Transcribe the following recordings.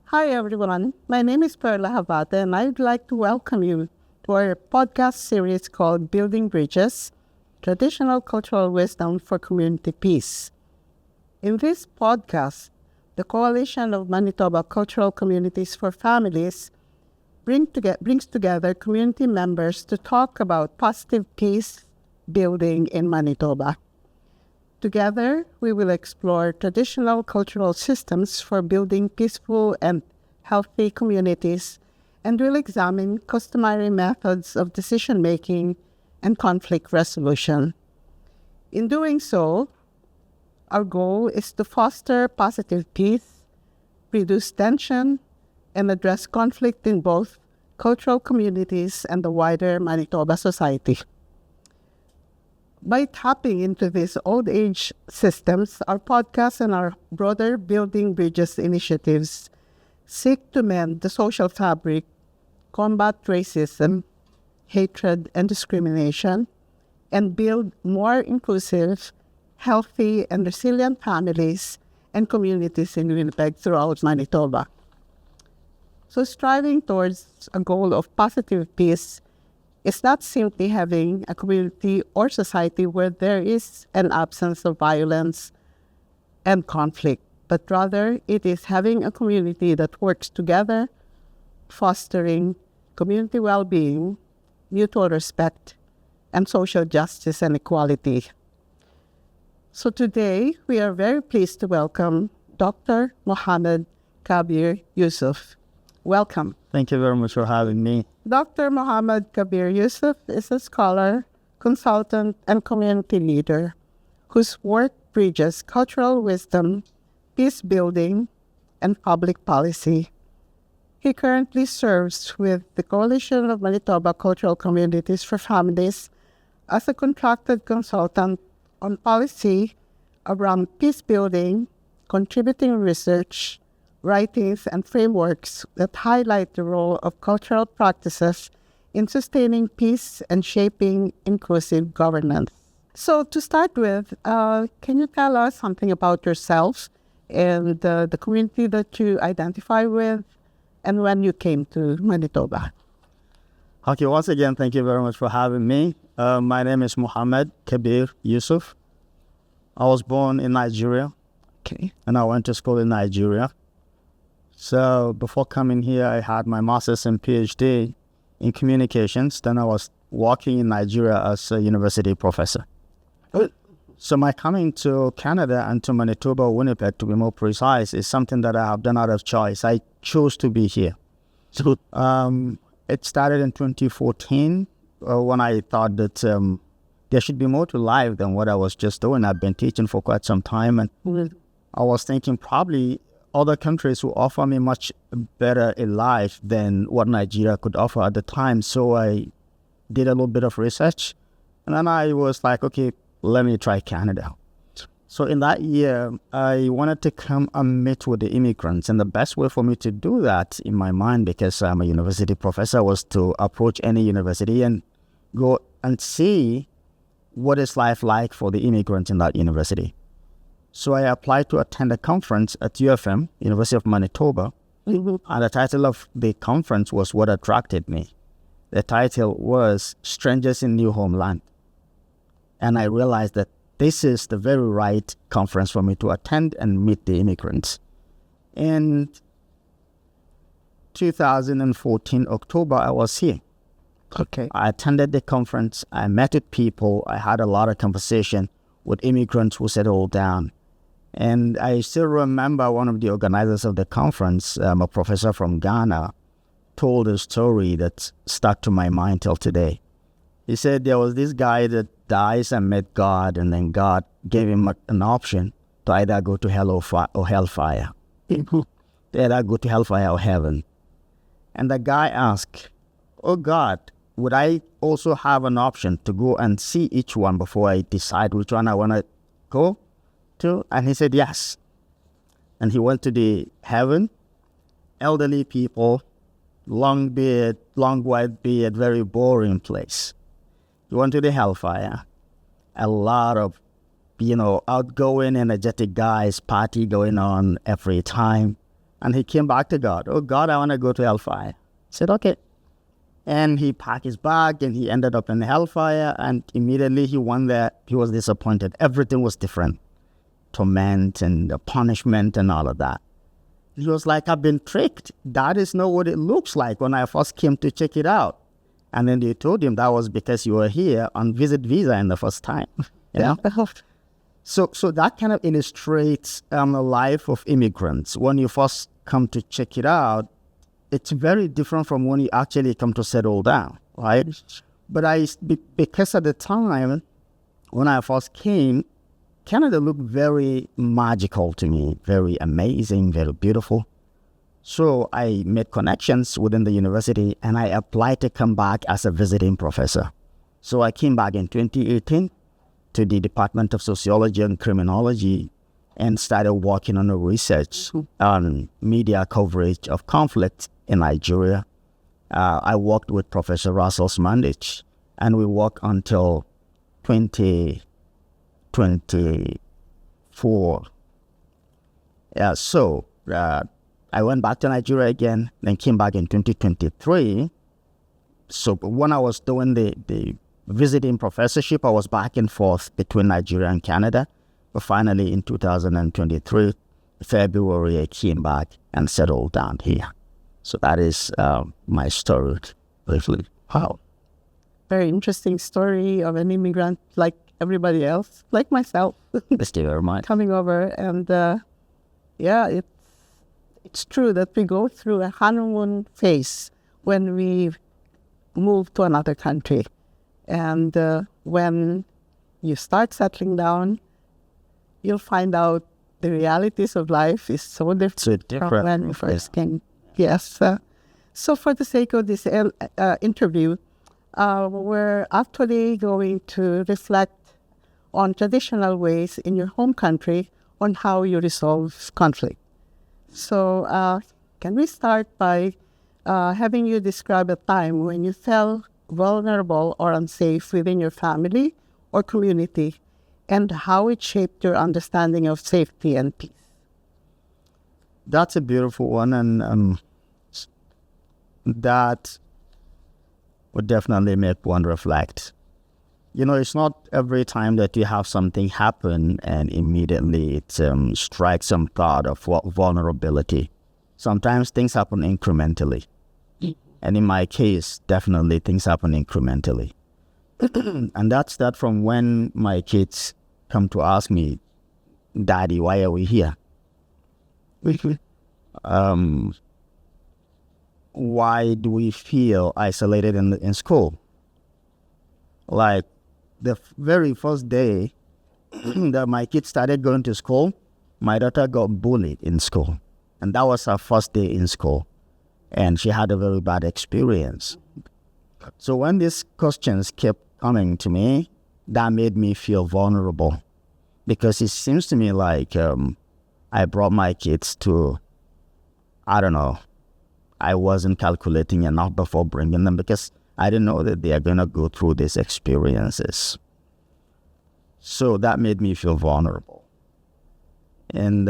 Hi everyone, my name is Perla Havata and I'd like to welcome you to our podcast series called Building Bridges, Traditional Cultural Wisdom for Community Peace. In this podcast, the Coalition of Manitoba Cultural Communities for Families brings together community members to talk about positive peace building in Manitoba. Together, we will explore traditional cultural systems for building peaceful and healthy communities, and will examine customary methods of decision-making and conflict resolution. In doing so, our goal is to foster positive peace, reduce tension, and address conflict in both cultural communities and the wider Manitoba society. By tapping into these old age systems, our podcast and our broader Building Bridges initiatives seek to mend the social fabric, combat racism, hatred, and discrimination, and build more inclusive, healthy, and resilient families and communities in Winnipeg throughout Manitoba. So striving towards a goal of positive peace is not simply having a community or society where there is an absence of violence and conflict, but rather it is having a community that works together, fostering community well-being, mutual respect, and social justice and equality. So today, we are very pleased to welcome Dr. Muhammad Kabir Yusuf. Welcome. Thank you very much for having me. Dr. Muhammad Kabir Yusuf is a scholar, consultant, and community leader whose work bridges cultural wisdom, peace building, and public policy. He currently serves with the Coalition of Manitoba Cultural Communities for Families as a contracted consultant on policy around peace building, contributing research, writings, and frameworks that highlight the role of cultural practices in sustaining peace and shaping inclusive governance. So to start with, can you tell us something about yourself and the community that you identify with and when you came to Manitoba? Okay, once again, thank you very much for having me. My name is Muhammad Kabir Yusuf. I was born in Nigeria. Okay. And I went to school in Nigeria. So before coming here, I had my master's and PhD in communications. Then I was working in Nigeria as a university professor. So my coming to Canada and to Manitoba, Winnipeg, to be more precise, is something that I have done out of choice. I chose to be here. So it started in 2014 when I thought that there should be more to life than what I was just doing. I've been teaching for quite some time, and I was thinking probably other countries will offer me much better a life than what Nigeria could offer at the time. So I did a little bit of research, and then I was like, okay, let me try Canada. So in that year, I wanted to come and meet with the immigrants. And the best way for me to do that in my mind, because I'm a university professor, was to approach any university and go and see what is life like for the immigrants in that university. So I applied to attend a conference at UFM, University of Manitoba, and the title of the conference was what attracted me. The title was Strangers in New Homeland. And I realized that this is the very right conference for me to attend and meet the immigrants. In 2014, October, I was here. Okay. I attended the conference. I met with people. I had a lot of conversation with immigrants who settled down. And I still remember one of the organizers of the conference, a professor from Ghana, told a story that stuck to my mind till today. He said there was this guy that dies and met God, and then God gave him an option to either go to hell or hellfire. To either go to hellfire or heaven. And the guy asked, oh God, would I also have an option to go and see each one before I decide which one I want to go to? And he said yes. And he went to the heaven, elderly people, long beard, long white beard, very boring place. He went to the hellfire, a lot of, outgoing, energetic guys, party going on every time. And he came back to God. Oh, God, I want to go to hellfire. I said, okay. And he packed his bag and he ended up in hellfire. And immediately he went there. He was disappointed. Everything was different. Torment and the punishment and all of that. He was like, I've been tricked. That is not what it looks like when I first came to check it out. And then they told him that was because you were here on visit visa in the first time. You know? So that kind of illustrates the life of immigrants. When you first come to check it out, it's very different from when you actually come to settle down, right? But because at the time, when I first came, Canada looked very magical to me, very amazing, very beautiful. So I made connections within the university and I applied to come back as a visiting professor. So I came back in 2018 to the Department of Sociology and Criminology and started working on a research on media coverage of conflict in Nigeria. I worked with Professor Russell Smandich and we worked until 2024. So I went back to Nigeria again, then came back in 2023. So when I was doing the visiting professorship, I was back and forth between Nigeria and Canada. But finally, in 2023, February, I came back and settled down here. So that is my story, briefly. Wow. Very interesting story of an immigrant like everybody else, like myself. Thank you very much. Coming over, and it's true that we go through a honeymoon phase when we move to another country. And when you start settling down, you'll find out the realities of life is so different, from when we first came. Yes. So for the sake of this interview, we're actually going to reflect on traditional ways in your home country on how you resolve conflict. So can we start by having you describe a time when you felt vulnerable or unsafe within your family or community and how it shaped your understanding of safety and peace? That's a beautiful one, and that would definitely make one reflect. You know, it's not every time that you have something happen and immediately it strikes some thought of vulnerability. Sometimes things happen incrementally. And in my case, definitely things happen incrementally. And that's that from when my kids come to ask me, Daddy, why are we here? Why do we feel isolated in school? Like the very first day that my kids started going to school, my daughter got bullied in school. And that was her first day in school. And she had a very bad experience. So when these questions kept coming to me, that made me feel vulnerable. Because it seems to me like I brought my kids to, I don't know, I wasn't calculating enough before bringing them because I didn't know that they are going to go through these experiences. So that made me feel vulnerable. And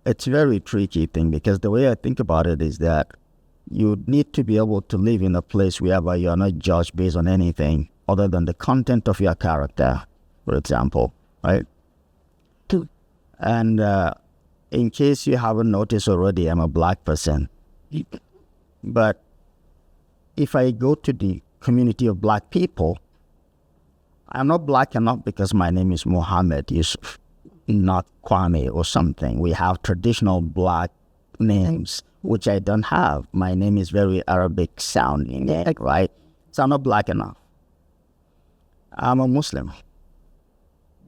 it's a very tricky thing because the way I think about it is that you need to be able to live in a place where you are not judged based on anything other than the content of your character, for example, right? And in case you haven't noticed already, I'm a black person. But if I go to the community of black people, I'm not black enough because my name is Muhammad, Yusuf, not Kwame or something. We have traditional black names, which I don't have. My name is very Arabic sounding, right? So I'm not black enough. I'm a Muslim.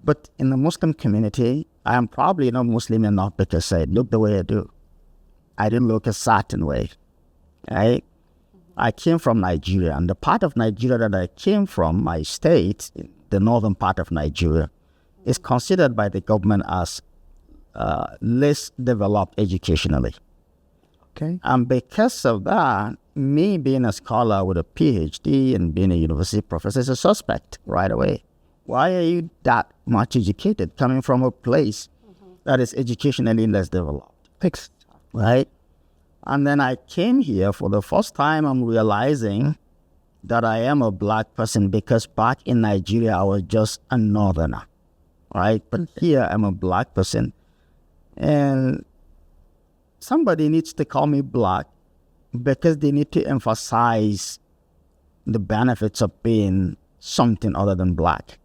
But in the Muslim community, I am probably not Muslim enough because I look the way I do. I didn't look a certain way, right? I came from Nigeria, and the part of Nigeria that I came from, my state, the northern part of Nigeria, is considered by the government as less developed educationally. Okay. And because of that, me being a scholar with a PhD and being a university professor is a suspect right away. Why are you that much educated coming from a place that is educationally less developed, Fixed. right? And then I came here for the first time. I'm realizing that I am a black person because back in Nigeria, I was just a northerner, right? But here I'm a black person. And somebody needs to call me black because they need to emphasize the benefits of being something other than black,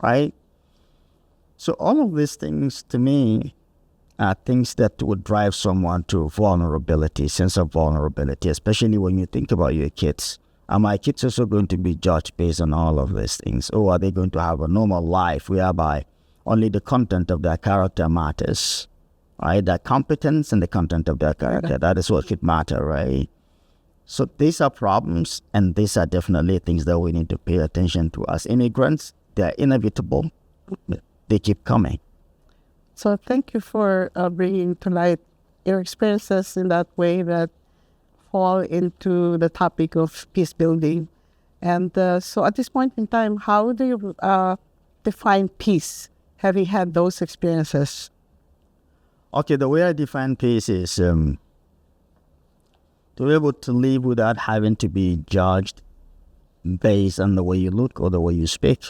right? So all of these things to me are things that would drive someone to vulnerability, sense of vulnerability, especially when you think about your kids. Are my kids also going to be judged based on all of these things? Or are they going to have a normal life whereby only the content of their character matters, right? Their competence and the content of their character, that is what should matter, right? So these are problems, and these are definitely things that we need to pay attention to. As immigrants, they're inevitable. They keep coming. So thank you for bringing to light your experiences in that way that fall into the topic of peace building. And so at this point in time, how do you define peace, having had those experiences? Okay, the way I define peace is to be able to live without having to be judged based on the way you look or the way you speak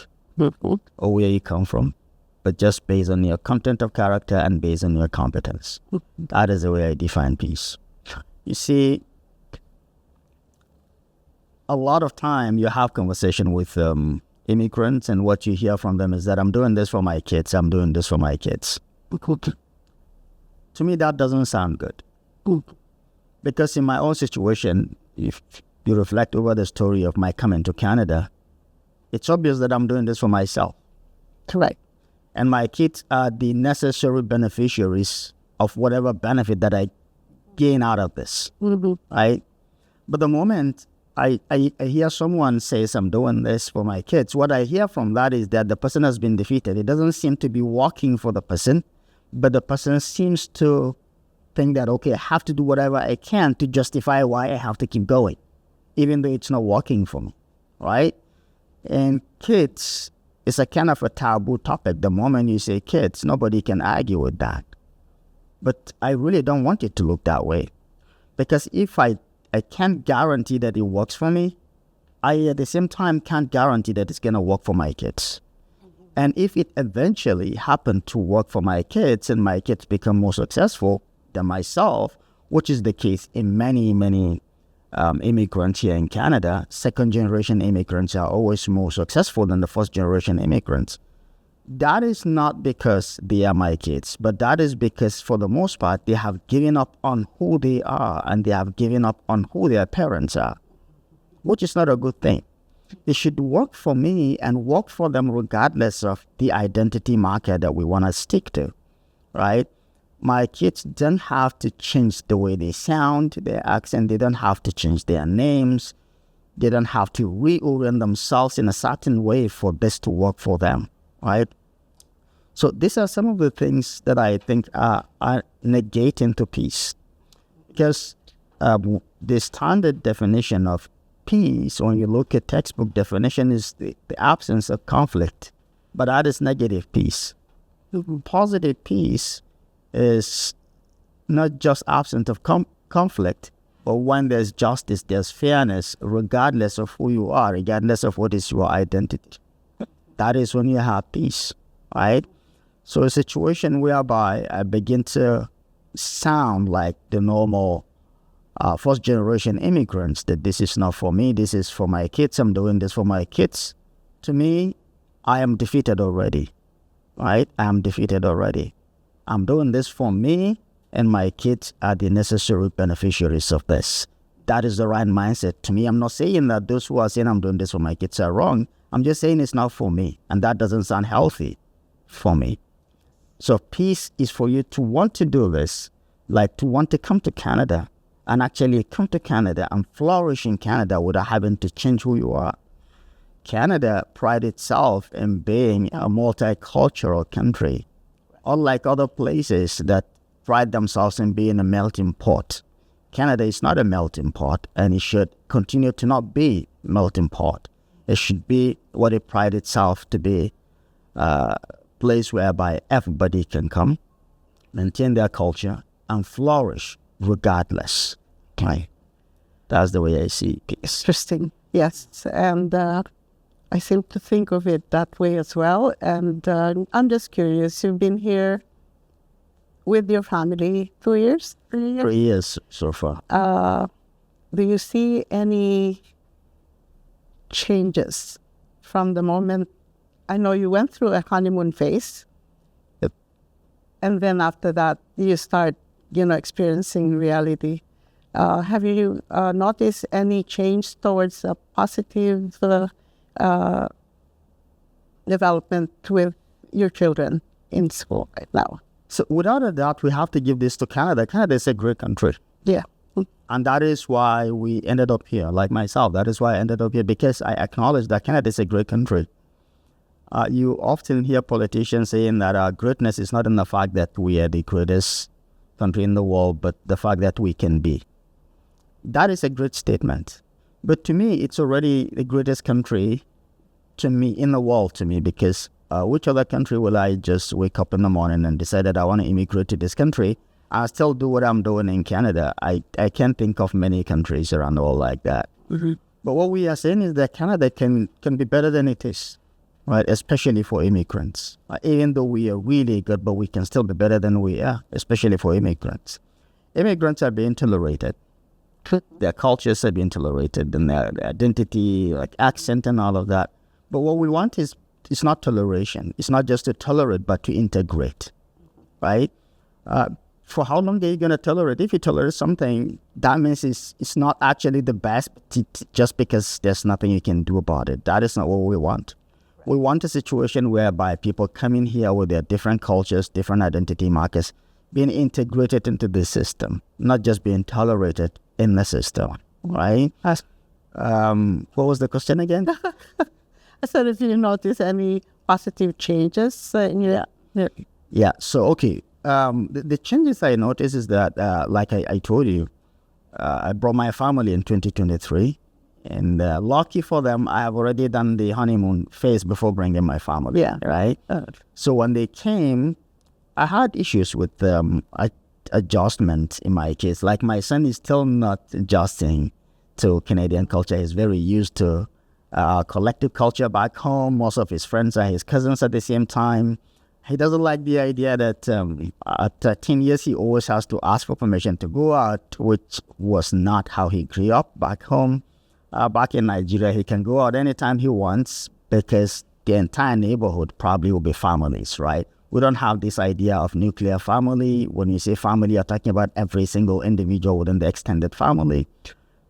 or where you come from, but just based on your content of character and based on your competence. That is the way I define peace. You see, a lot of time you have conversation with immigrants, and what you hear from them is that I'm doing this for my kids, I'm doing this for my kids. To me, that doesn't sound good. Because in my own situation, if you reflect over the story of my coming to Canada, it's obvious that I'm doing this for myself. Correct. And my kids are the necessary beneficiaries of whatever benefit that I gain out of this, right? But the moment I hear someone says I'm doing this for my kids, what I hear from that is that the person has been defeated. It doesn't seem to be working for the person, but the person seems to think that, okay, I have to do whatever I can to justify why I have to keep going, even though it's not working for me, right? And kids is a kind of a taboo topic. The moment you say kids, nobody can argue with that. But I really don't want it to look that way. Because if I can't guarantee that it works for me, I at the same time can't guarantee that it's going to work for my kids. And if it eventually happened to work for my kids and my kids become more successful than myself, which is the case in many immigrants here in Canada, second-generation immigrants are always more successful than the first-generation immigrants. That is not because they are my kids, but that is because, for the most part, they have given up on who they are and they have given up on who their parents are, which is not a good thing. It should work for me and work for them regardless of the identity marker that we want to stick to, right? My kids don't have to change the way they sound, their accent. They don't have to change their names. They don't have to reorient themselves in a certain way for this to work for them, right? So these are some of the things that I think are negating to peace. Because the standard definition of peace, when you look at textbook definition, is the absence of conflict. But that is negative peace. Positive peace is not just absence of conflict, but when there's justice, there's fairness, regardless of who you are, regardless of what is your identity. That is when you have peace, right? So a situation whereby I begin to sound like the normal first-generation immigrants, that this is not for me, this is for my kids, I'm doing this for my kids. To me, I am defeated already, right? I am defeated already. I'm doing this for me, and my kids are the necessary beneficiaries of this. That is the right mindset to me. I'm not saying that those who are saying I'm doing this for my kids are wrong. I'm just saying it's not for me, and that doesn't sound healthy for me. So peace is for you to want to do this, like to want to come to Canada and actually come to Canada and flourish in Canada without having to change who you are. Canada prides itself in being a multicultural country, unlike other places that pride themselves in being a melting pot. Canada is not a melting pot, and it should continue to not be a melting pot. It should be what it prides itself to be, a place whereby everybody can come maintain their culture, and flourish regardless. Right? That's the way I see peace. Interesting. Yes. And I seem to think of it that way as well. And I'm just curious, you've been here with your family 2 years? 3 years? 3 years so far. Do you see any changes from the moment? I know you went through a honeymoon phase. Yep. And then after that, you start, experiencing reality. Have you noticed any change towards a positive development with your children in school right now? So without a doubt, we have to give this to Canada. Canada is a great country. Yeah. And that is why we ended up here, like myself. That is why I ended up here, because I acknowledge that Canada is a great country. You often hear politicians saying that greatness is not in the fact that we are the greatest country in the world, but the fact that we can be. That is a great statement. But to me, it's already the greatest country to me in the world to me, because which other country will I just wake up in the morning and decide that I want to immigrate to this country? I still do what I'm doing in Canada. I can't think of many countries around the world like that. Mm-hmm. But what we are saying is that Canada can be better than it is, right? Especially for immigrants. Even though we are really good, but we can still be better than we are, especially for immigrants. Immigrants are being tolerated. Their cultures are being tolerated, and their identity, like accent and all of that. But what we want is, it's not toleration. It's not just to tolerate, but to integrate, right? For how long are you going to tolerate? If you tolerate something, that means it's not actually the best just because there's nothing you can do about it. That is not what we want. We want a situation whereby people come in here with their different cultures, different identity markers, being integrated into the system, not just being tolerated in the system, right? What was the question again? I said, if you notice any positive changes in your... Yeah, so, okay. The changes I noticed is that, like I told you, I brought my family in 2023, and lucky for them, I have already done the honeymoon phase before bringing my family, right? So when they came, I had issues with adjustment in my case. Like, my son is still not adjusting to Canadian culture. He's very used to collective culture back home. Most of his friends are his cousins at the same time. He doesn't like the idea that at 13 years, he always has to ask for permission to go out, which was not how he grew up back home. Back in Nigeria, he can go out anytime he wants because the entire neighborhood probably will be families, right? We don't have this idea of nuclear family. When you say family, you're talking about every single individual within the extended family.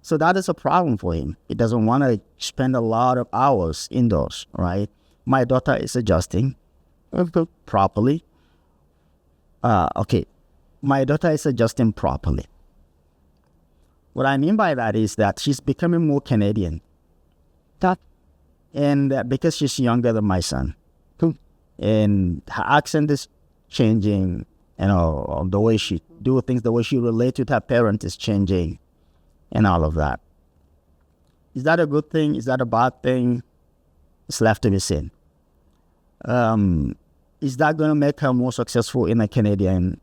So that is a problem for him. He doesn't want to spend a lot of hours indoors, right? My daughter is adjusting properly. My daughter is adjusting properly. What I mean by that is that she's becoming more Canadian. And because she's younger than my son. And her accent is changing, the way she do things, the way she relates with her parent is changing, and all of that. Is that a good thing? Is that a bad thing? It's left to be seen. Is that going to make her more successful in the Canadian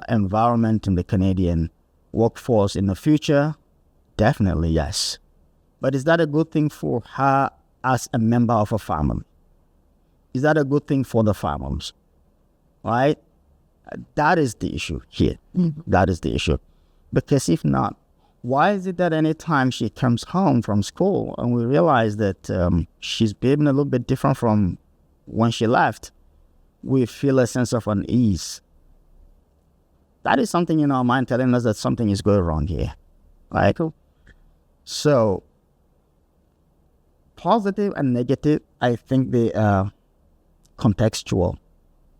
environment, in the Canadian workforce in the future? Definitely, yes. But is that a good thing for her as a member of a family? Is that a good thing for the families? Right? That is the issue here. Mm-hmm. That is the issue. Because if not, why is it that any time she comes home from school and we realize that she's behaving a little bit different from when she left, we feel a sense of unease? That is something in our mind telling us that something is going wrong here. Right? Cool. So, positive and negative, I think they are contextual.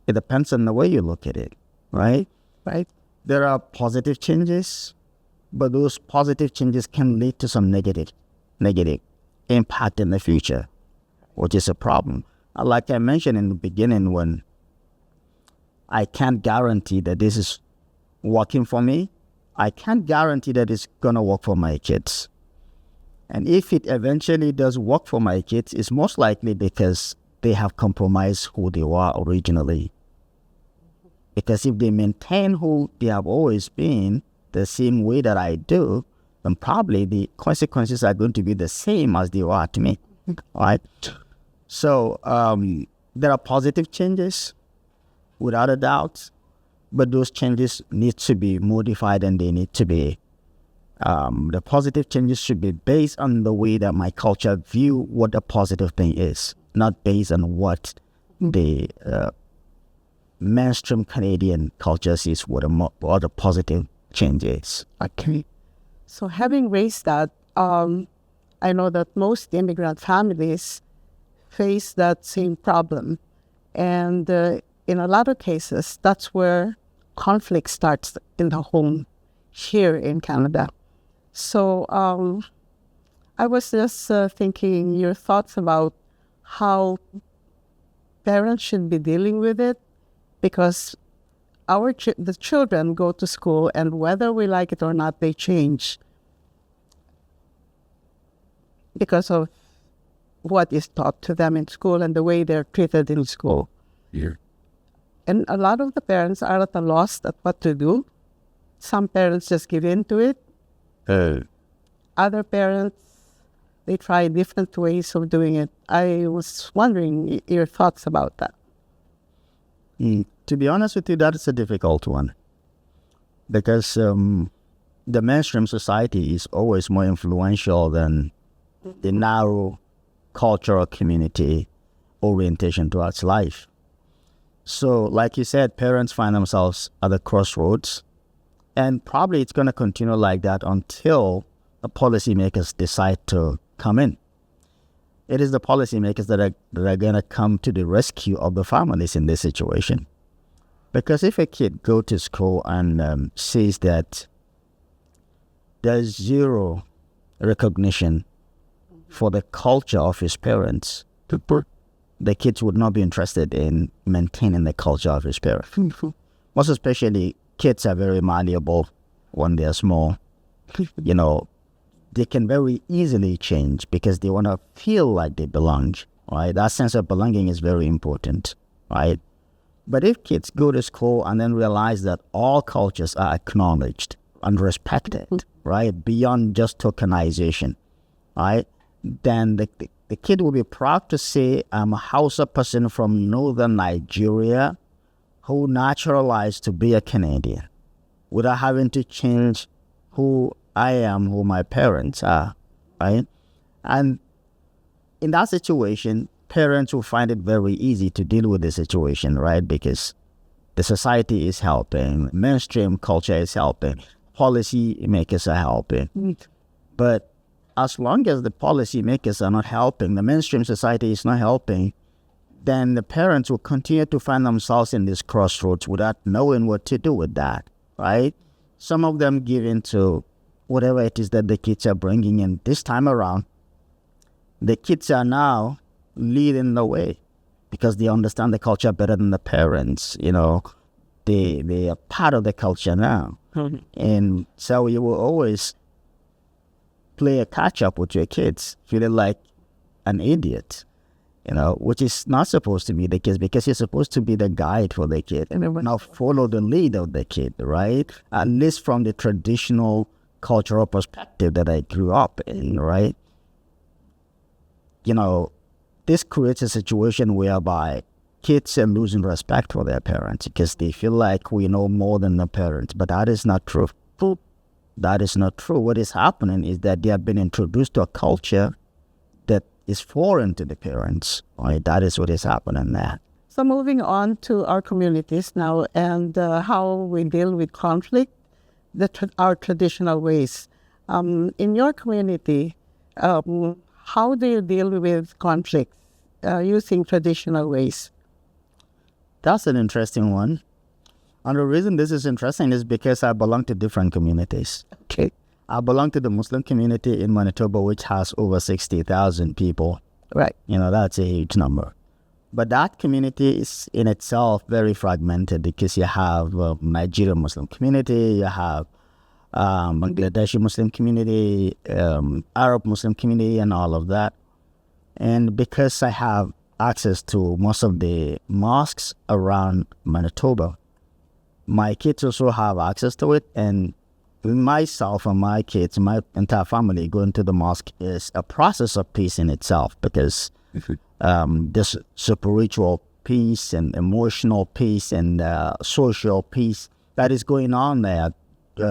It depends on the way you look at it, right? Right. There are positive changes, but those positive changes can lead to some negative impact in the future, which is a problem. Like I mentioned in the beginning, when I can't guarantee that this is working for me, I can't guarantee that it's going to work for my kids. And if it eventually does work for my kids, it's most likely because they have compromised who they were originally. Because if they maintain who they have always been, the same way that I do, then probably the consequences are going to be the same as they were to me, right? So there are positive changes, without a doubt, but those changes need to be modified, and they need to be, the positive changes should be based on the way that my culture view what a positive thing is, not based on what the mainstream Canadian culture sees what a positive change is. Okay. So having raised that, I know that most immigrant families face that same problem. And in a lot of cases, that's where conflict starts in the home here in Canada. So I was just thinking your thoughts about how parents should be dealing with it, because the children go to school, and whether we like it or not, they change because of what is taught to them in school and the way they're treated in school. Yeah. And a lot of the parents are at a loss at what to do. Some parents just give in to it. Other parents, they try different ways of doing it. I was wondering your thoughts about that. To be honest with you, that is a difficult one, because the mainstream society is always more influential than the narrow cultural community orientation towards life. So, like you said, parents find themselves at the crossroads, and probably it's going to continue like that until the policymakers decide to come in. It is the policymakers that are going to come to the rescue of the families in this situation. Because if a kid go to school and says that there's zero recognition for the culture of his parents, the kids would not be interested in maintaining the culture of his parents. Most especially, kids are very malleable when they're small. You know, they can very easily change because they want to feel like they belong, right? That sense of belonging is very important, right? But if kids go to school and then realize that all cultures are acknowledged and respected, right, beyond just tokenization, right, then the kid will be proud to say, I'm a Hausa person from northern Nigeria who naturalized to be a Canadian without having to change who I am, who my parents are, right? And in that situation, parents will find it very easy to deal with the situation, right? Because the society is helping, mainstream culture is helping, policy makers are helping. But as long as the policy makers are not helping, the mainstream society is not helping, then the parents will continue to find themselves in this crossroads without knowing what to do with that, right? Some of them give in to whatever it is that the kids are bringing in. This time around, the kids are now leading the way because they understand the culture better than the parents. You know, they are part of the culture now. And so you will always play a catch-up with your kids, feeling like an idiot, you know, which is not supposed to be the case, because you're supposed to be the guide for the kid and now follow the lead of the kid, right? At least from the traditional cultural perspective that I grew up in, right? You know, this creates a situation whereby kids are losing respect for their parents because they feel like we know more than the parents, but that is not true. That is not true. What is happening is that they have been introduced to a culture that is foreign to the parents, right? That is what is happening there. So moving on to our communities now and how we deal with conflict, our traditional ways. In your community, how do you deal with conflict using traditional ways? That's an interesting one. And the reason this is interesting is because I belong to different communities. Okay. I belong to the Muslim community in Manitoba, which has over 60,000 people. Right. You know, that's a huge number. But that community is in itself very fragmented because you have Nigerian Muslim community, you have Bangladeshi Muslim community, Arab Muslim community, and all of that. And because I have access to most of the mosques around Manitoba, my kids also have access to it, and myself and my kids, my entire family going to the mosque is a process of peace in itself, because this spiritual peace and emotional peace and social peace that is going on there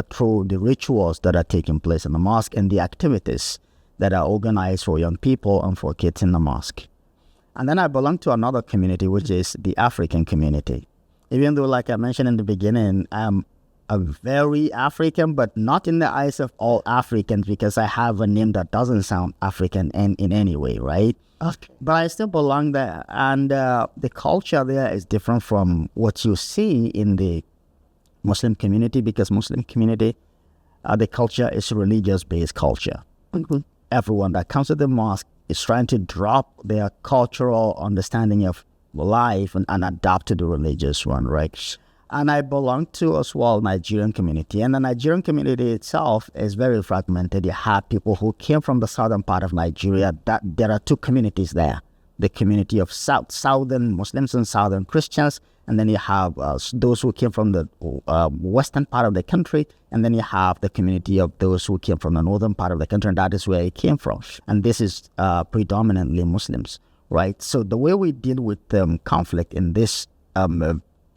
through the rituals that are taking place in the mosque and the activities that are organized for young people and for kids in the mosque. And then I belong to another community, which is the African community. Even though, like I mentioned in the beginning, I'm a very African, but not in the eyes of all Africans, because I have a name that doesn't sound African in any way, right? Okay. But I still belong there. And the culture there is different from what you see in the Muslim community, because Muslim community, the culture is religious-based culture. Mm-hmm. Everyone that comes to the mosque is trying to drop their cultural understanding of life and adapt to the religious one, right? And I belong to as well Nigerian community. And the Nigerian community itself is very fragmented. You have people who came from the southern part of Nigeria. That there are two communities there. The community of southern Muslims and southern Christians. And then you have those who came from the western part of the country. And then you have the community of those who came from the northern part of the country. And that is where it came from. And this is predominantly Muslims, right? So the way we deal with conflict in this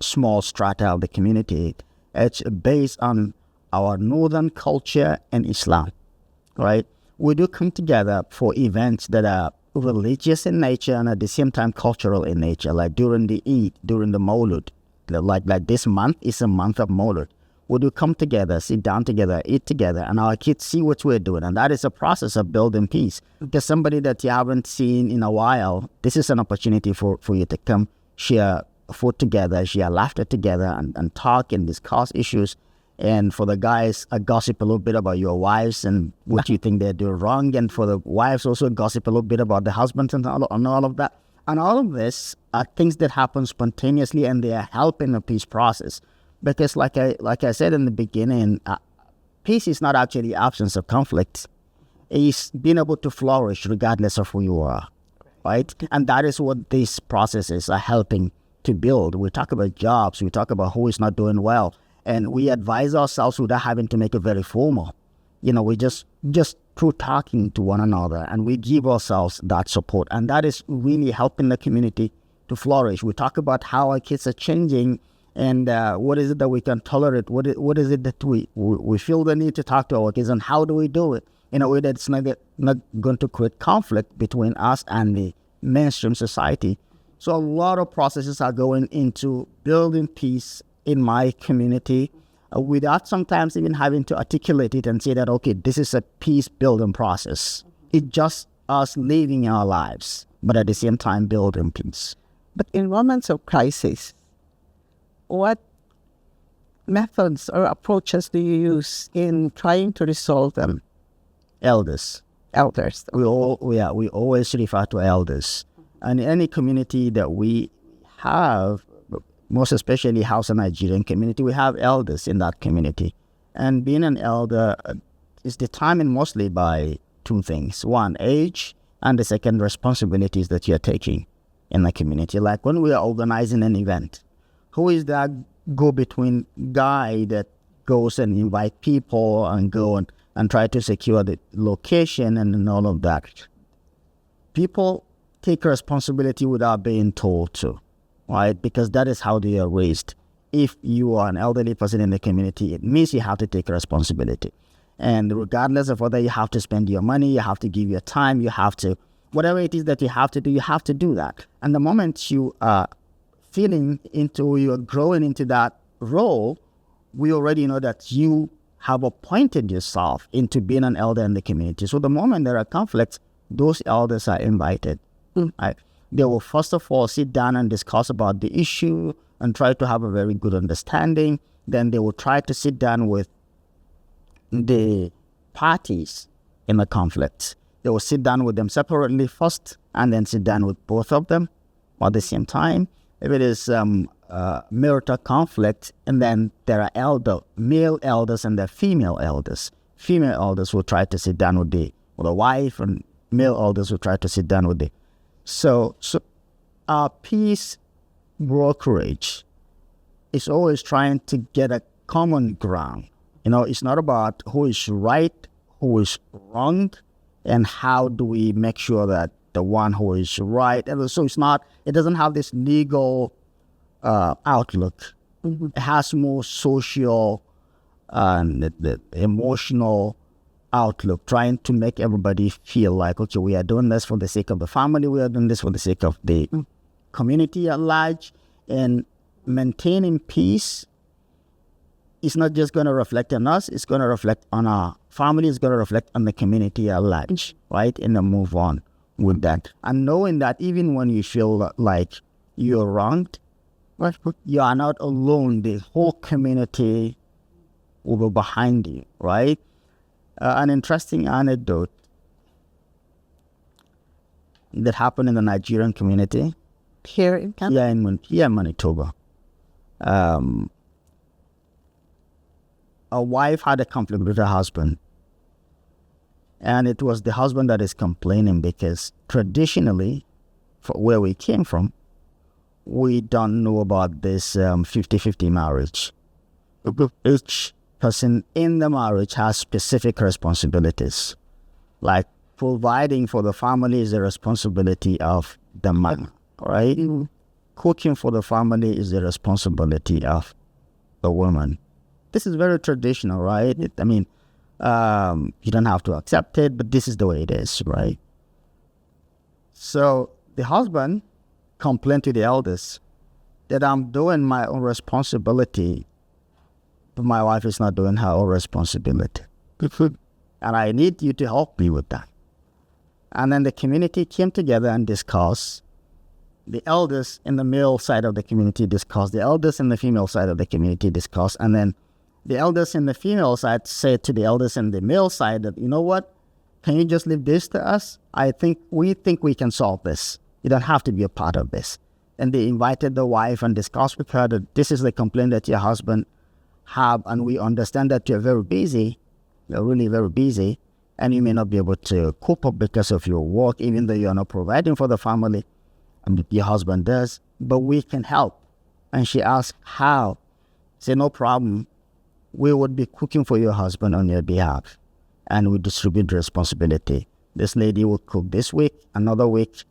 small strata of the community, it's based on our northern culture and Islam, right? We do come together for events that are religious in nature and at the same time cultural in nature, like during the Eid, during the Maulud. Like this month is a month of Maulud. We do come together, sit down together, eat together, and our kids see what we're doing. And that is a process of building peace. Because somebody that you haven't seen in a while, this is an opportunity for you to come share food together, share laughter together, and talk and discuss issues. And for the guys, gossip a little bit about your wives and what you think they're doing wrong. And for the wives, also gossip a little bit about the husbands and all of that. And all of this are things that happen spontaneously, and they are helping the peace process. Because like I said in the beginning, peace is not actually absence of conflict. It's being able to flourish regardless of who you are, right? And that is what these processes are helping to build. We talk about jobs, we talk about who is not doing well, and we advise ourselves without having to make it very formal. We just through talking to one another, and we give ourselves that support, and that is really helping the community to flourish. We talk about how our kids are changing, and what is it that we can tolerate, what is it that we feel the need to talk to our kids, and how do we do it in a way that's not going to create conflict between us and the mainstream society. So a lot of processes are going into building peace in my community without sometimes even having to articulate it and say that, okay, this is a peace building process. It's just us living our lives, but at the same time building peace. But in moments of crisis, what methods or approaches do you use in trying to resolve them? Elders. We always refer to elders. And in any community that we have, most especially Hausa Nigerian community, we have elders in that community. And being an elder is determined mostly by two things. One, age, and the second, responsibilities that you're taking in the community. Like when we are organizing an event, who is that go-between guy that goes and invite people and go and try to secure the location and all of that? People take responsibility without being told to, right? Because that is how they are raised. If you are an elderly person in the community, it means you have to take responsibility. And regardless of whether you have to spend your money, you have to give your time, you have to, whatever it is that you have to do that. And the moment you are you are growing into that role, we already know that you have appointed yourself into being an elder in the community. So the moment there are conflicts, those elders are invited. Right? They will first of all sit down and discuss about the issue and try to have a very good understanding. Then they will try to sit down with the parties in the conflict. They will sit down with them separately first, and then sit down with both of them at the same time. If it is marital conflict, and then there are male elders and there are female elders. Female elders will try to sit down with the wife, and male elders will try to sit down with the. So our peace brokerage is always trying to get a common ground. It's not about who is right, who is wrong, and how do we make sure that the one who is right. And so it doesn't have this legal outlook. Mm-hmm. It has more social and the emotional outlook, trying to make everybody feel like, okay, we are doing this for the sake of the family, we are doing this for the sake of the community at large, and maintaining peace is not just going to reflect on us, it's going to reflect on our family, it's going to reflect on the community at large, right? And then move on with that. And knowing that even when you feel like you're wronged, you are not alone. The whole community will be behind you, right? An interesting anecdote that happened in the Nigerian community. Here in Canada? Here in Manitoba. A wife had a conflict with her husband. And it was the husband that is complaining because traditionally, for where we came from, we don't know about this 50-50 marriage. Each person in the marriage has specific responsibilities. Like providing for the family is the responsibility of the man, right? Mm-hmm. Cooking for the family is the responsibility of the woman. This is very traditional, right? You don't have to accept it, but this is the way it is, right? So the husband complained to the elders that I'm doing my own responsibility, but my wife is not doing her own responsibility. And I need you to help me with that. And then the community came together and discussed. The elders in the male side of the community discussed. The elders in the female side of the community discussed. And then the elders in the female side said to the elders in the male side that, you know what, can you just leave this to us? We think we can solve this. You don't have to be a part of this. And they invited the wife and discussed with her that this is the complaint that your husband have, and we understand that you're very busy, you're really very busy, and you may not be able to cope up because of your work, even though you're not providing for the family, and your husband does, but we can help. And she asked, how? Say, no problem. We would be cooking for your husband on your behalf, and we distribute the responsibility. This lady will cook this week, another week,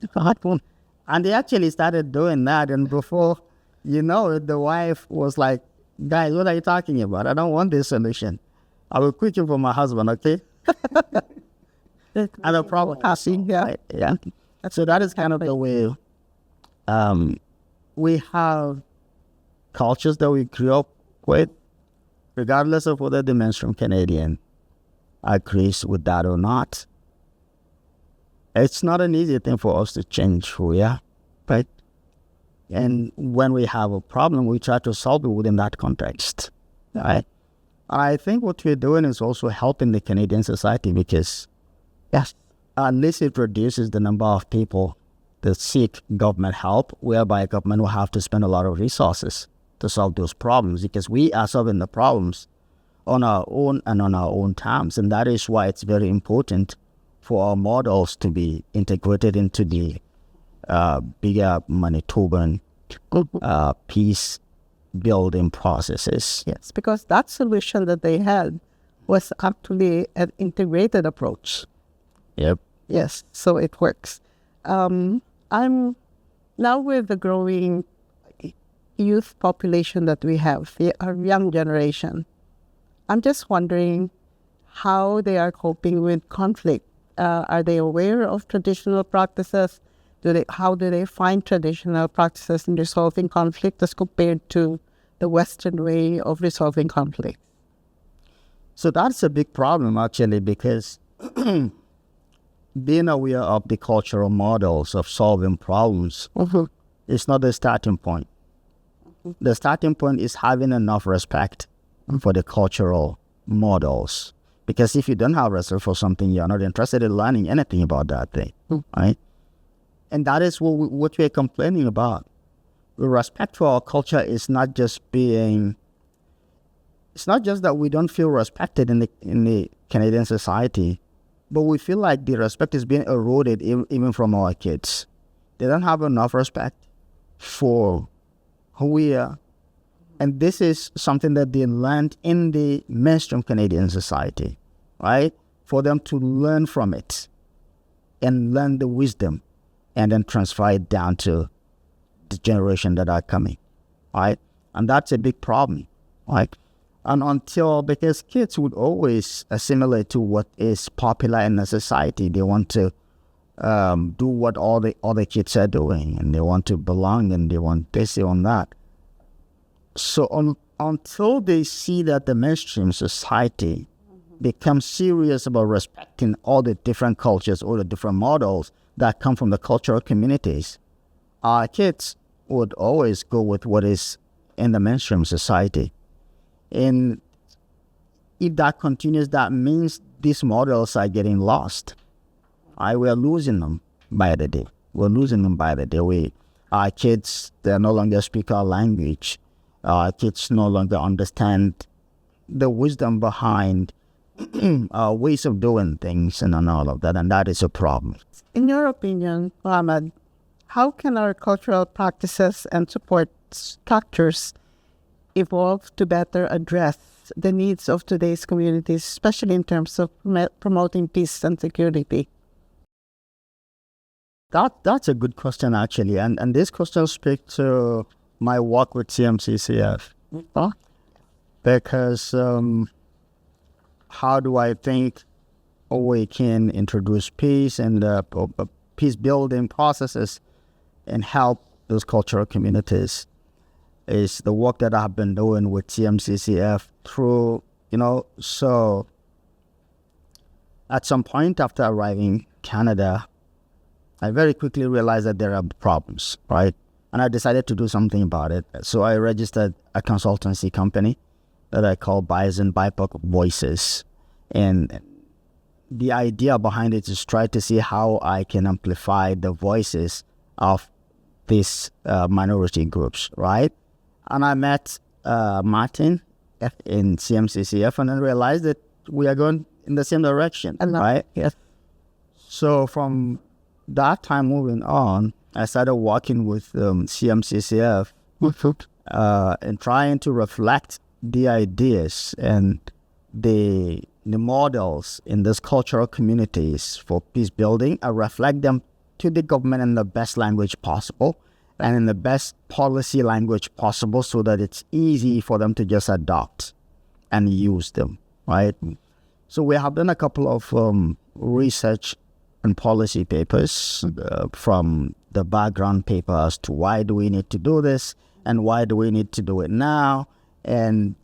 and they actually started doing that. And before the wife was like, guys, what are you talking about? I don't want this solution. I will cook you for my husband, okay? And the problem, yeah. So that is kind of the way we have cultures that we grew up with, regardless of whether the mainstream Canadian agrees with that or not. It's not an easy thing for us to change who we are, right? And when we have a problem, we try to solve it within that context, right? I think what we're doing is also helping the Canadian society because, yes, at least it reduces the number of people that seek government help, whereby government will have to spend a lot of resources to solve those problems because we are solving the problems on our own and on our own terms. And that is why it's very important for our models to be integrated into the bigger Manitoban peace building processes. Yes, because that solution that they had was actually an integrated approach. Yep. Yes, so it works. I'm now with the growing youth population that we have, our young generation. I'm just wondering how they are coping with conflict. Are they aware of traditional practices? How do they find traditional practices in resolving conflict as compared to the Western way of resolving conflict? So that's a big problem actually, because being aware of the cultural models of solving problems is not the starting point. The starting point is having enough respect for the cultural models. Because if you don't have respect for something, you're not interested in learning anything about that thing, right? And that is what we're complaining about. Respect for our culture is not just that we don't feel respected in the Canadian society, but we feel like the respect is being eroded even from our kids. They don't have enough respect for who we are And this is something that they learned in the mainstream Canadian society, right? For them to learn from it and learn the wisdom and then transfer it down to the generation that are coming, right? And that's a big problem, right? And because kids would always assimilate to what is popular in the society. They want to do what all the other kids are doing, and they want to belong, and they want this, they want that. So until they see that the mainstream society becomes serious about respecting all the different cultures, all the different models that come from the cultural communities, our kids would always go with what is in the mainstream society. And if that continues, that means these models are getting lost. We're losing them by the day. Our kids, they no longer speak our language. Our kids no longer understand the wisdom behind our ways of doing things and all of that, and that is a problem. In your opinion, Muhammad, how can our cultural practices and support structures evolve to better address the needs of today's communities, especially in terms of promoting peace and security? That's a good question, actually. And this question speaks to my work with CMCCF. Because how do I think we can introduce peace and peace-building processes and help those cultural communities is the work that I've been doing with CMCCF through, so at some point after arriving in Canada, I very quickly realized that there are problems, right? And I decided to do something about it. So I registered a consultancy company that I call BIPOC Voices. And the idea behind it is try to see how I can amplify the voices of these minority groups, right? And I met Martin in CMCCF and then realized that we are going in the same direction, right? Yes. So from that time moving on, I started working with CMCCF and trying to reflect the ideas and the models in these cultural communities for peace building and reflect them to the government in the best language possible and in the best policy language possible so that it's easy for them to just adopt and use them, right? So we have done a couple of research and policy papers from the background paper as to why do we need to do this and why do we need to do it now. And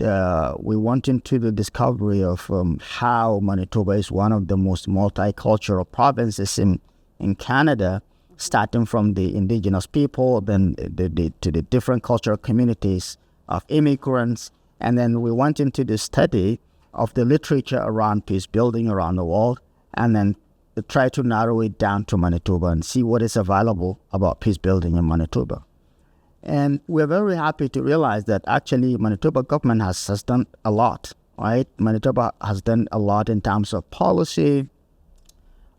we went into the discovery of how Manitoba is one of the most multicultural provinces in Canada, starting from the indigenous people, then to the different cultural communities of immigrants. And then we went into the study of the literature around peace building around the world, and then try to narrow it down to Manitoba and see what is available about peace building in Manitoba. And we're very happy to realize that actually Manitoba government has done a lot, right? Manitoba has done a lot in terms of policy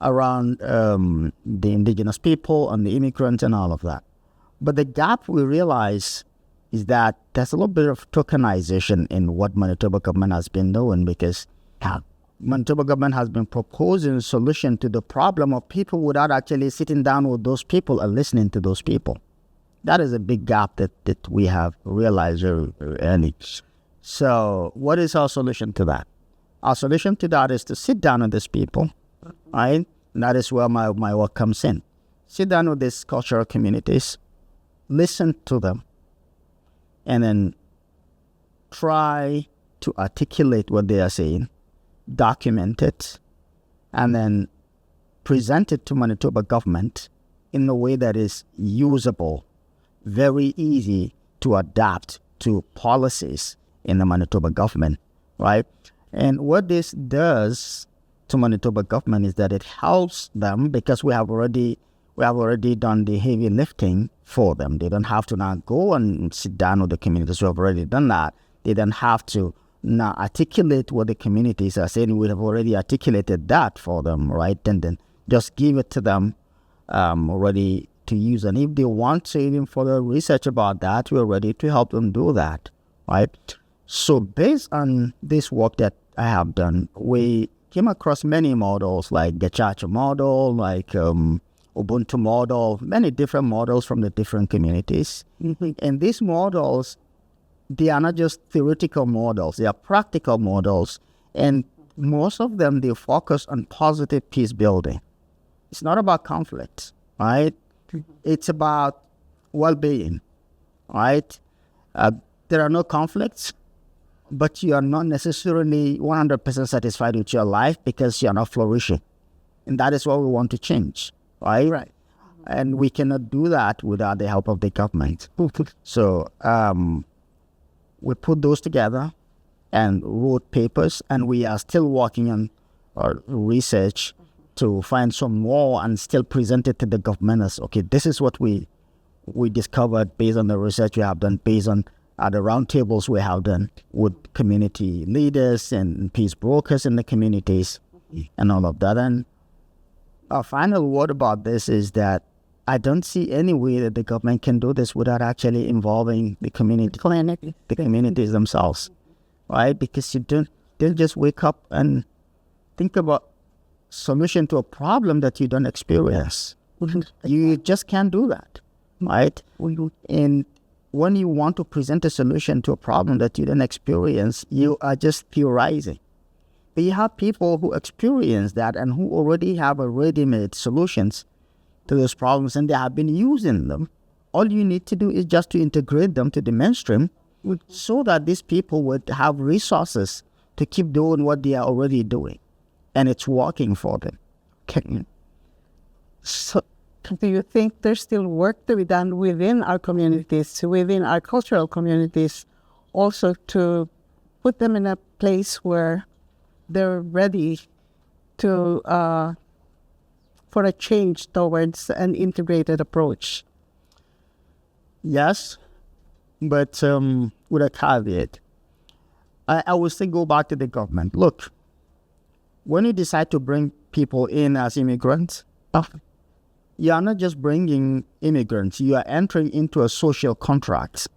around the indigenous people and the immigrants and all of that. But the gap we realize is that there's a little bit of tokenization in what Manitoba government has been doing, because Manitoba government has been proposing a solution to the problem of people without actually sitting down with those people and listening to those people. That is a big gap that we have realized very early. So what is our solution to that? Our solution to that is to sit down with these people, right? And that is where my work comes in. Sit down with these cultural communities, listen to them, and then try to articulate what they are saying, document it, and then present it to Manitoba government in a way that is usable, very easy to adapt to policies in the Manitoba government, right? And what this does to Manitoba government is that it helps them, because we have already done the heavy lifting for them. They don't have to now go and sit down with the communities. We have already done that. They don't have to now articulate what the communities are saying. We have already articulated that for them, right? And then just give it to them already to use. And if they want to even further research about that, we're ready to help them do that, right? So based on this work that I have done, we came across many models like Gachacha model, like Ubuntu model, many different models from the different communities. And these models, they are not just theoretical models, they are practical models. And most of them, they focus on positive peace building. It's not about conflict, right? It's about well-being, right? There are no conflicts, but you are not necessarily 100% satisfied with your life because you are not flourishing. And that is what we want to change, right? Right. And we cannot do that without the help of the government. So we put those together and wrote papers, and we are still working on our research to find some more and still present it to the government as, okay, this is what we discovered based on the research we have done, based on the roundtables we have done with community leaders and peace brokers in the communities and all of that. And our final word about this is that I don't see any way that the government can do this without actually involving the community, the communities themselves, right? Because you don't just wake up and think about solution to a problem that you don't experience. You just can't do that, right? And when you want to present a solution to a problem that you don't experience, you are just theorizing. But you have people who experience that and who already have a ready-made solutions to those problems, and they have been using them. All you need to do is just to integrate them to the mainstream so that these people would have resources to keep doing what they are already doing. And it's working for them. Okay. So, do you think there's still work to be done within our communities, within our cultural communities, also to put them in a place where they're ready to for a change towards an integrated approach? Yes, but with a caveat. I would still go back to the government. Look, when you decide to bring people in as immigrants, you are not just bringing immigrants, you are entering into a social contract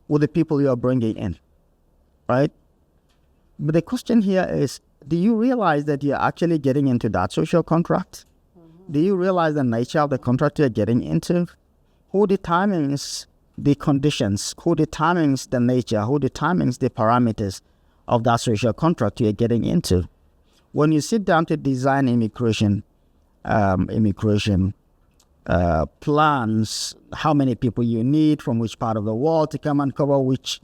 with the people you are bringing in, right? But the question here is, do you realize that you're actually getting into that social contract? Do you realize the nature of the contract you're getting into? Who determines the conditions? Who determines the nature? Who determines the parameters of that social contract you're getting into? When you sit down to design immigration plans, how many people you need from which part of the world to come and cover which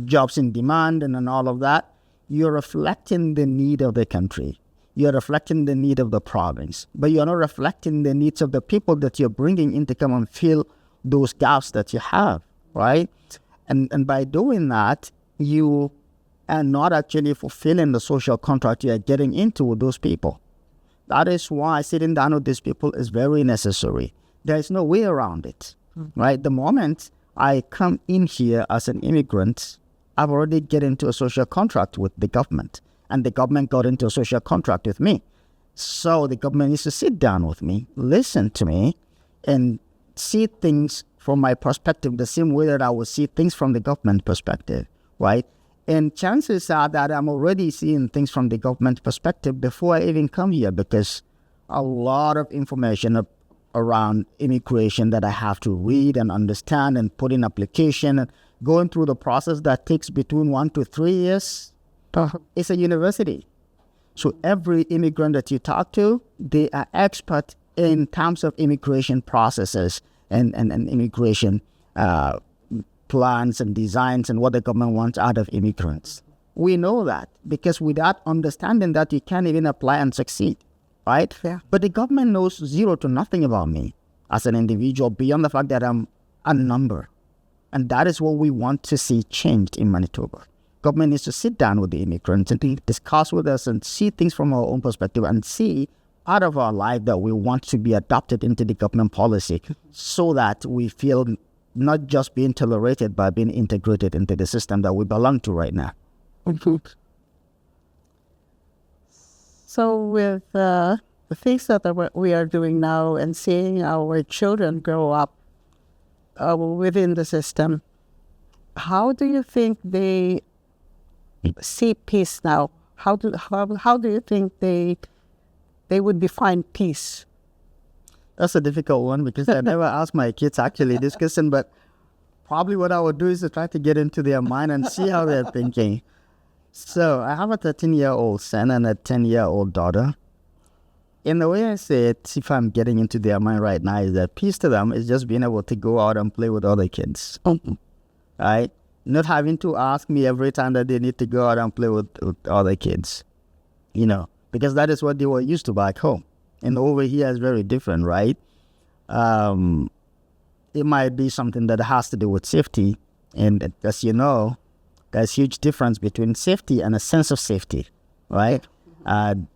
jobs in demand and all of that, you're reflecting the need of the country. You're reflecting the need of the province, but you're not reflecting the needs of the people that you're bringing in to come and fill those gaps that you have, right? And by doing that, you are not actually fulfilling the social contract you are getting into with those people. That is why sitting down with these people is very necessary. There is no way around it, right? The moment I come in here as an immigrant, I've already get into a social contract with the government, and the government got into a social contract with me. So the government needs to sit down with me, listen to me, and see things from my perspective the same way that I would see things from the government perspective, right? And chances are that I'm already seeing things from the government perspective before I even come here, because a lot of information around immigration that I have to read and understand and put in application and going through the process that takes between 1 to 3 years. It's a university. So every immigrant that you talk to, they are expert in terms of immigration processes and immigration plans and designs and what the government wants out of immigrants. We know that because without understanding that, you can't even apply and succeed, right? Yeah. But the government knows zero to nothing about me as an individual beyond the fact that I'm a number. And that is what we want to see changed in Manitoba. Government needs to sit down with the immigrants and discuss with us and see things from our own perspective and see part of our life that we want to be adopted into the government policy so that we feel not just being tolerated, but being integrated into the system that we belong to right now. So with the things that we are doing now and seeing our children grow up within the system, how do you think they see peace now? How do you think they would define peace? That's a difficult one because I never asked my kids actually this question, but probably what I would do is to try to get into their mind and see how they're thinking. So I have a 13-year-old son and a 10-year-old daughter. In the way I say it, if I'm getting into their mind right now, is that peace to them is just being able to go out and play with other kids. Right? Not having to ask me every time that they need to go out and play with other kids. Because that is what they were used to back home. And over here is very different, right? It might be something that has to do with safety. And as you know, there's huge difference between safety and a sense of safety, right?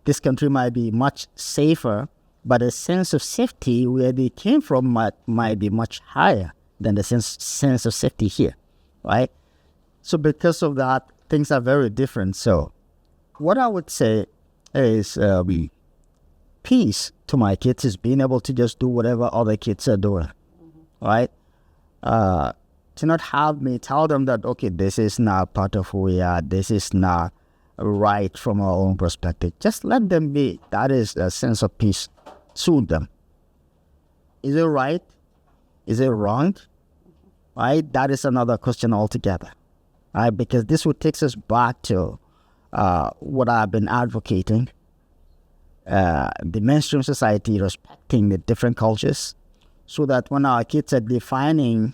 This country might be much safer, but a sense of safety where they came from might be much higher than the sense of safety here, right? So because of that, things are very different. So what I would say is peace to my kids is being able to just do whatever other kids are doing, right? To not have me tell them that, okay, this is not part of who we are, this is not right from our own perspective. Just let them be. That is a sense of peace to them. Is it right? Is it wrong? Right? That is another question altogether. Right? Because this would take us back to what I've been advocating. The mainstream society respecting the different cultures so that when our kids are defining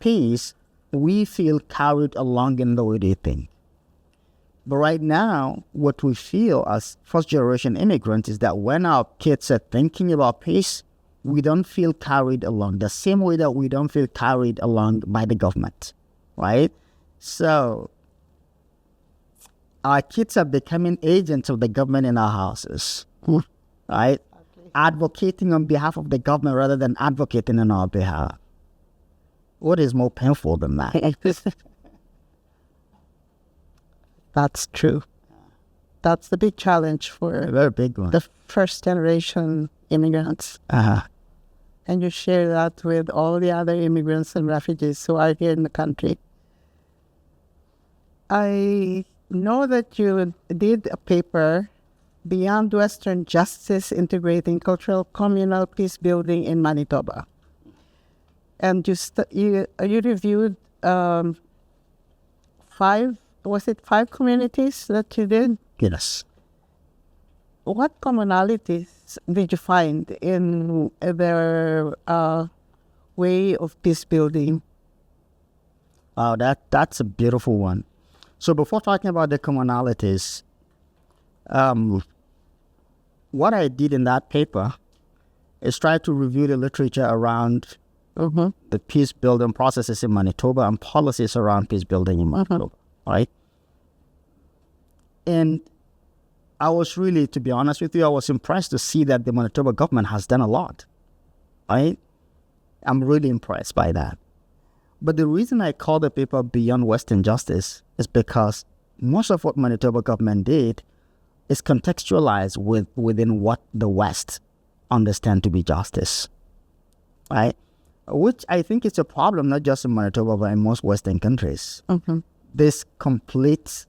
peace, we feel carried along in the way they think. But right now, what we feel as first-generation immigrants is that when our kids are thinking about peace, we don't feel carried along the same way that we don't feel carried along by the government, right? So our kids are becoming agents of the government in our houses, right? Okay. Advocating on behalf of the government rather than advocating on our behalf. What is more painful than that? That's true. That's the big challenge for a very big one. The first generation immigrants. And you share that with all the other immigrants and refugees who are here in the country. I know that you did a paper, Beyond Western Justice, Integrating Cultural Communal Peace Building in Manitoba. And you reviewed five communities that you did? Yes. What commonalities did you find in their way of peace building? That's a beautiful one. So before talking about the commonalities, what I did in that paper is try to review the literature around the peace building processes in Manitoba and policies around peace building in Manitoba, right? And I was really, to be honest with you, I was impressed to see that the Manitoba government has done a lot, right? I'm really impressed by that. But the reason I call the paper Beyond Western Justice is because most of what Manitoba government did is contextualized within what the West understand to be justice, right? Which I think is a problem, not just in Manitoba, but in most Western countries. This completely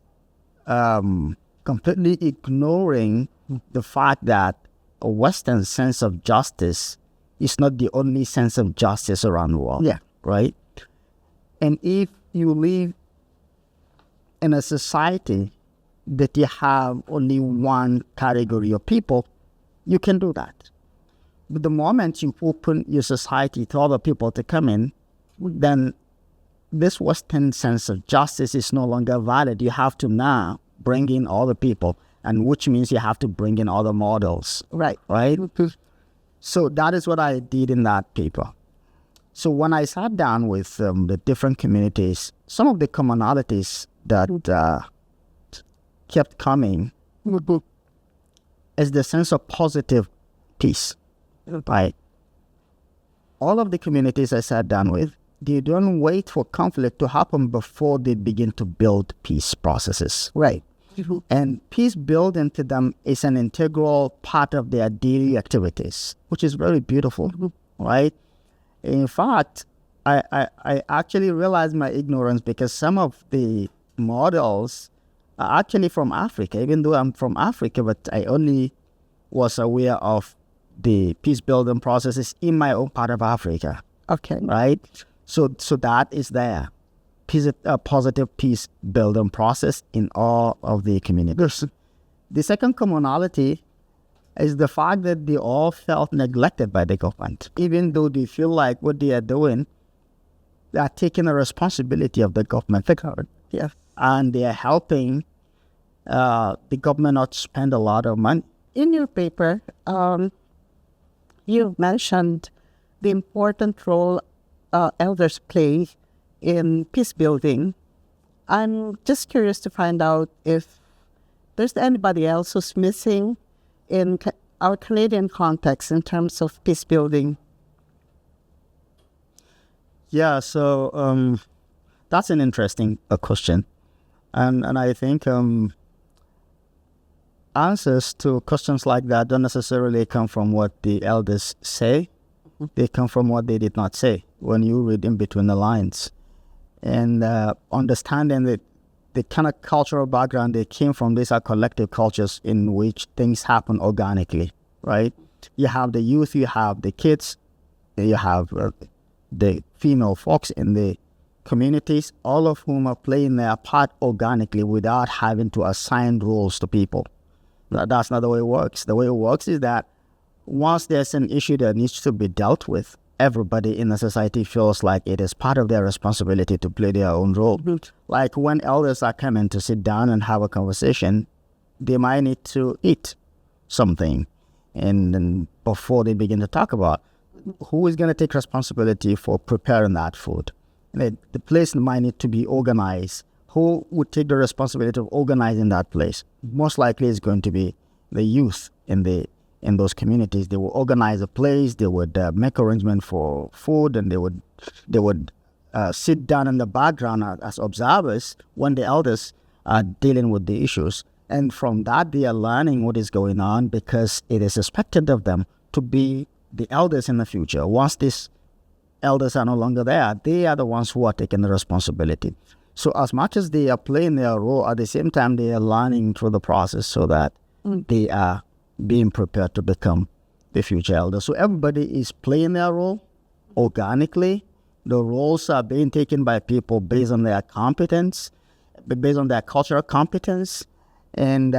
ignoring the fact that a Western sense of justice is not the only sense of justice around the world. Yeah. Right? And if you live in a society that you have only one category of people, you can do that. But the moment you open your society to other people to come in, then this Western sense of justice is no longer valid. You have to now bring in other people, and which means you have to bring in other models. Right. Right? So that is what I did in that paper. So when I sat down with the different communities, some of the commonalities that kept coming is the sense of positive peace. Right? All of the communities I sat down with, they don't wait for conflict to happen before they begin to build peace processes. Right. And peace building to them is an integral part of their daily activities, which is very beautiful, right? In fact, I actually realized my ignorance because some of the models are actually from Africa, even though I'm from Africa, but I only was aware of the peace building processes in my own part of Africa, Okay. right? So that is there. A positive peace building process in all of the communities. The second commonality is the fact that they all felt neglected by the government. Even though they feel like what they are doing, they are taking the responsibility of the government. Yes. And they are helping the government not spend a lot of money. In your paper, you mentioned the important role elders play in peace building. I'm just curious to find out if there's anybody else who's missing in our Canadian context in terms of peace building. Yeah, so that's an interesting question. And I think answers to questions like that don't necessarily come from what the elders say. They come from what they did not say when you read in between the lines. And understanding that the kind of cultural background they came from, these are collective cultures in which things happen organically, right? You have the youth, you have the kids, you have the female folks in the communities, all of whom are playing their part organically without having to assign roles to people. That's not the way it works. The way it works is that once there's an issue that needs to be dealt with, everybody in the society feels like it is part of their responsibility to play their own role. Like when elders are coming to sit down and have a conversation, they might need to eat something. And then before they begin to talk about who is going to take responsibility for preparing that food. The place might need to be organized. Who would take the responsibility of organizing that place? Most likely it's going to be the youth in those communities. They will organize a place. They would make arrangement for food, and they would sit down in the background as observers when the elders are dealing with the issues. And from that, they are learning what is going on because it is expected of them to be the elders in the future. Once these elders are no longer there, they are the ones who are taking the responsibility. So as much as they are playing their role, at the same time, they are learning through the process so that they are being prepared to become the future elders. So everybody is playing their role organically. The roles are being taken by people based on their competence, based on their cultural competence. And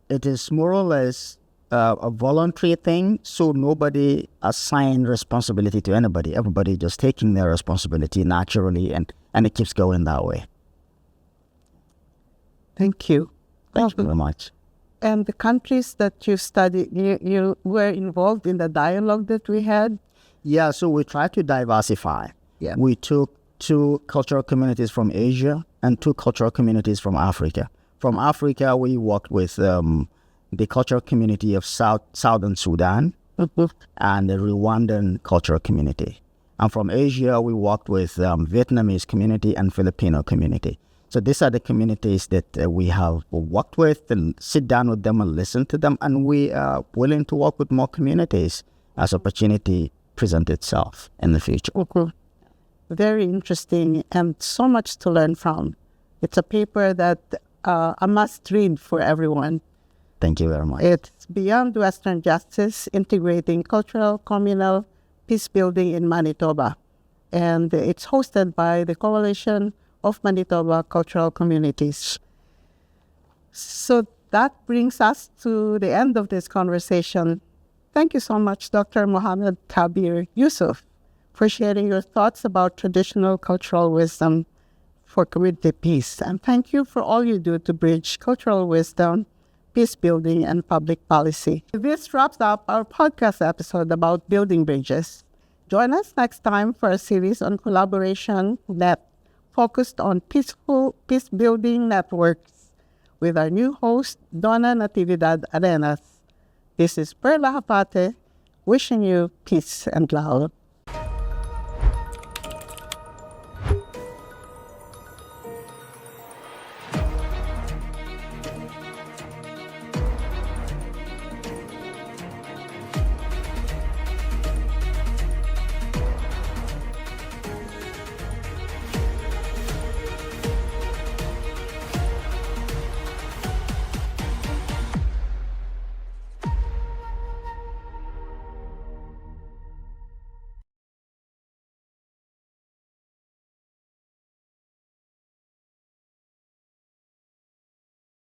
it is more or less a voluntary thing, so nobody assigned responsibility to anybody. Everybody just taking their responsibility naturally, and it keeps going that way. Thank you. Thank you very much. And the countries that you studied, you were involved in the dialogue that we had? Yeah, so we tried to diversify. Yeah. We took 2 cultural communities from Asia and 2 cultural communities from Africa. From Africa, we worked with the cultural community of Southern Sudan and the Rwandan cultural community. And from Asia, we worked with Vietnamese community and Filipino community. So these are the communities that we have worked with, and sit down with them and listen to them. And we are willing to work with more communities as opportunity presents itself in the future. Very interesting and so much to learn from. It's a paper that a must read for everyone. Thank you very much. It's Beyond Western Justice, Integrating Cultural, Communal Peace Building in Manitoba. And it's hosted by the Coalition of Manitoba Cultural Communities. So that brings us to the end of this conversation. Thank you so much, Dr. Muhammad, Kabir, Yusuf, for sharing your thoughts about traditional cultural wisdom for community peace. And thank you for all you do to bridge cultural wisdom, peace building, and public policy. This wraps up our podcast episode about building bridges. Join us next time for a series on collaboration that focused on peaceful peace-building networks with our new host, Donna Natividad Arenas. This is Perla Hapate, wishing you peace and love.